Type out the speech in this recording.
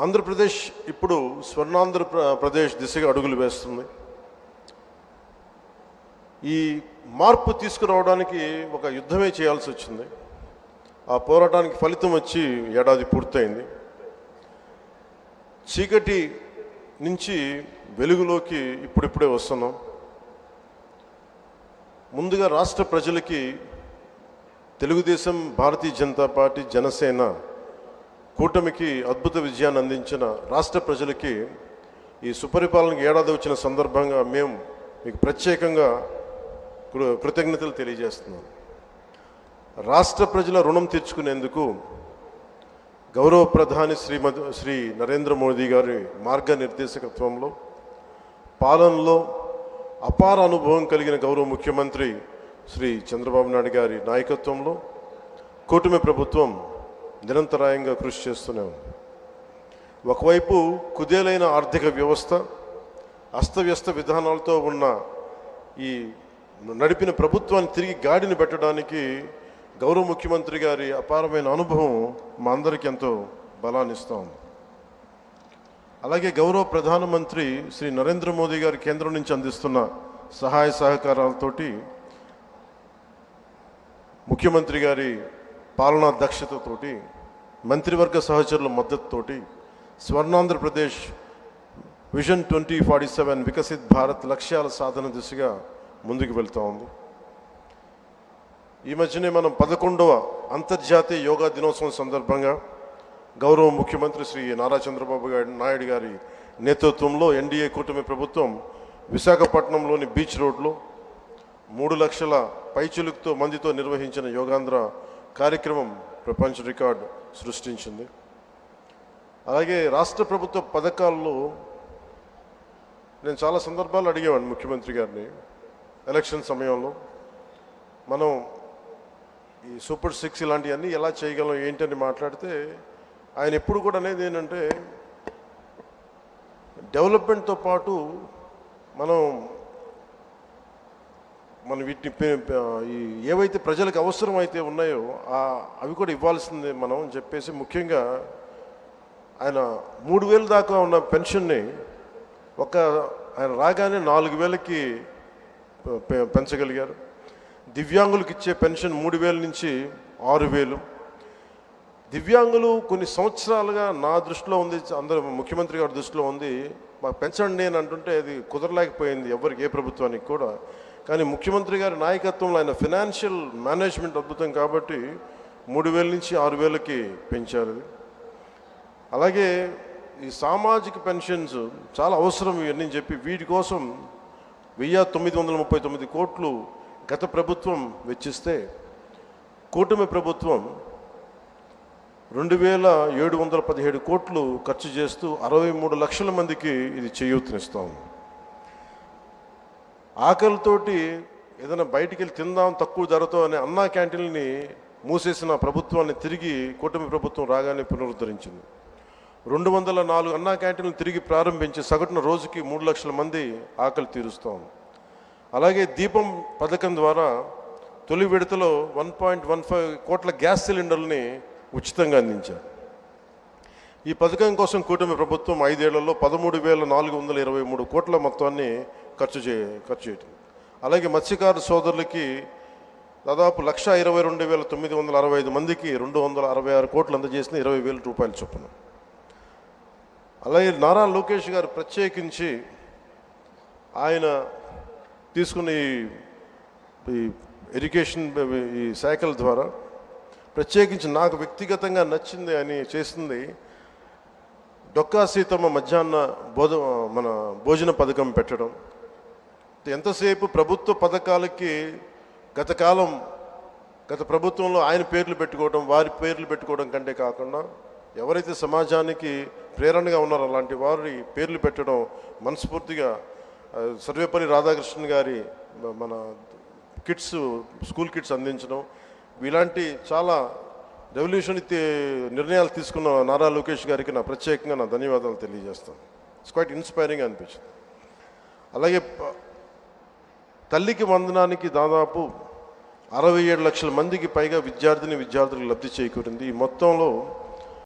ఆంధ్రప్రదేశ్ ఇప్పుడు స్వర్ణాంధ్రప్రదేశ్ దిశగా అడుగులు వేస్తుంది. ఈ మార్పు తీసుకురావడానికి ఒక యుద్ధమే చేయాల్సి వచ్చింది. ఆ పోరాటానికి ఫలితం వచ్చి ఏడాది పూర్తయింది. చీకటి నుంచి వెలుగులోకి ఇప్పుడిప్పుడే వస్తున్నాం. ముందుగా రాష్ట్ర ప్రజలకి తెలుగుదేశం, భారతీయ జనతా పార్టీ, జనసేన కూటమికి అద్భుత విజయాన్ని అందించిన రాష్ట్ర ప్రజలకి ఈ సుపరిపాలనకి ఏడాది వచ్చిన సందర్భంగా మేము మీకు ప్రత్యేకంగా కృతజ్ఞతలు తెలియజేస్తున్నాం. రాష్ట్ర ప్రజల రుణం తీర్చుకునేందుకు గౌరవ ప్రధాని శ్రీ నరేంద్ర మోదీ గారి మార్గనిర్దేశకత్వంలో, పాలనలో అపార అనుభవం కలిగిన గౌరవ ముఖ్యమంత్రి శ్రీ చంద్రబాబు నాయుడు గారి నాయకత్వంలో కూటమి ప్రభుత్వం నిరంతరాయంగా కృషి చేస్తూనే ఉంది. ఒకవైపు కుదేలైన ఆర్థిక వ్యవస్థ, అస్తవ్యస్త విధానాలతో ఉన్న ఈ నడిపిన ప్రభుత్వాన్ని తిరిగి గాడిని పెట్టడానికి గౌరవ ముఖ్యమంత్రి గారి అపారమైన అనుభవం మా అందరికీ ఎంతో బలాన్ని ఇస్తూ ఉంది. అలాగే గౌరవ ప్రధానమంత్రి శ్రీ నరేంద్ర మోదీ గారి కేంద్రం నుంచి అందిస్తున్న సహాయ సహకారాలతోటి, ముఖ్యమంత్రి గారి పాలనా దక్షతతోటి, మంత్రివర్గ సహచరుల మద్దతుతోటి స్వర్ణాంధ్రప్రదేశ్ విజన్ 2047 వికసిత్ భారత్ లక్ష్యాల సాధన దిశగా ముందుకు వెళ్తూ ఉంది. ఈ మధ్యనే మనం 11వ అంతర్జాతీయ యోగా దినోత్సవం సందర్భంగా గౌరవ ముఖ్యమంత్రి శ్రీ నారా చంద్రబాబు నాయుడు గారి నేతృత్వంలో ఎన్డీఏ కూటమి ప్రభుత్వం విశాఖపట్నంలోని బీచ్ రోడ్లో 3 లక్షల పైచిలుకుతో మందితో నిర్వహించిన యోగాంధ్ర కార్యక్రమం ప్రపంచ రికార్డు సృష్టించింది. అలాగే రాష్ట్ర ప్రభుత్వ పథకాల్లో నేను చాలా సందర్భాలు అడిగేవాడిని ముఖ్యమంత్రి గారిని. ఎలక్షన్ సమయంలో మనం ఈ సూపర్ 6 ఇలాంటివన్నీ ఎలా చేయగలం ఏంటని మాట్లాడితే ఆయన ఎప్పుడు కూడా అనేది ఏంటంటే, డెవలప్మెంట్తో పాటు మనం వీటిని ఏవైతే ప్రజలకు అవసరం అయితే ఉన్నాయో అవి కూడా ఇవ్వాల్సిందే మనం అని చెప్పేసి, ముఖ్యంగా ఆయన 3,000 దాకా ఉన్న పెన్షన్ని ఆయన రాగానే 4,000కి పెంచగలిగారు. దివ్యాంగులకు ఇచ్చే పెన్షన్ 3,000 నుంచి 6,000. దివ్యాంగులు కొన్ని సంవత్సరాలుగా నా దృష్టిలో ఉంది, అందరూ ముఖ్యమంత్రి గారి దృష్టిలో ఉంది, మాకు పెంచండి అని అంటుంటే అది కుదరలేకపోయింది ఎవరికి, ఏ ప్రభుత్వానికి కూడా. కానీ ముఖ్యమంత్రి గారి నాయకత్వంలో ఆయన ఫినాన్షియల్ మేనేజ్మెంట్ అద్భుతం కాబట్టి 3,000 నుంచి 6,000కి పెంచారు. అలాగే ఈ సామాజిక పెన్షన్స్ చాలా అవసరం ఇవన్నీ చెప్పి వీటి కోసం 1,939 కోట్లు గత ప్రభుత్వం వెచ్చిస్తే, కూటమి ప్రభుత్వం 2,717 కోట్లు ఖర్చు చేస్తూ 63 లక్షల మందికి ఇది చేయూతనిస్తాం. ఆకలితోటి ఏదైనా బయటికి వెళ్ళి తిందాం తక్కువ ధరతో అనే అన్నా క్యాంటీన్ని మూసేసిన ప్రభుత్వాన్ని తిరిగి కూటమి ప్రభుత్వం రాగానే పునరుద్ధరించింది. 204 అన్నా క్యాంటీన్లు తిరిగి ప్రారంభించి సగటున రోజుకి 3 లక్షల మంది ఆకలి తీరుస్తాం. అలాగే దీపం పథకం ద్వారా తొలి విడతలో 1.15 కోట్ల గ్యాస్ సిలిండర్ని ఉచితంగా అందించారు. ఈ పథకం కోసం కూటమి ప్రభుత్వం 5 ఏళ్లలో 13,423 కోట్ల మొత్తాన్ని ఖర్చు చేయటం. అలాగే మత్స్యకారు సోదరులకి దాదాపు 1,22,965 మందికి 266 కోట్లు అందజేసిన 20,000 రూపాయల చొప్పున. అలాగే నారా లోకేష్ గారు ప్రత్యేకించి ఆయన తీసుకున్న ఈ ఎడ్యుకేషన్ ఈ శాఖల ద్వారా ప్రత్యేకించి నాకు వ్యక్తిగతంగా నచ్చింది అని చేసింది, డొక్కా సీతమ్మ మధ్యాహ్న భోజన పథకం పెట్టడం. ఎంతసేపు ప్రభుత్వ పథకాలకి గత ప్రభుత్వంలో ఆయన పేర్లు పెట్టుకోవడం, వారి పేర్లు పెట్టుకోవడం కంటే కాకుండా ఎవరైతే సమాజానికి ప్రేరణగా ఉన్నారో అలాంటి వారి పేర్లు పెట్టడం, మనస్ఫూర్తిగా సర్వేపల్లి రాధాకృష్ణన్ గారి మన స్కూల్ కిట్స్ అందించడం, ఇలాంటి చాలా రెవల్యూషన్ నిర్ణయాలు తీసుకున్న నారా లోకేష్ గారికి నా ప్రత్యేకంగా నా ధన్యవాదాలు తెలియజేస్తాను. ఇట్స్ క్వైట్ ఇన్స్పైరింగ్ అనిపించింది. అలాగే తల్లికి వందనానికి దాదాపు 67 లక్షల మందికి పైగా విద్యార్థులకు లబ్ధి చేకూరింది. ఈ మొత్తంలో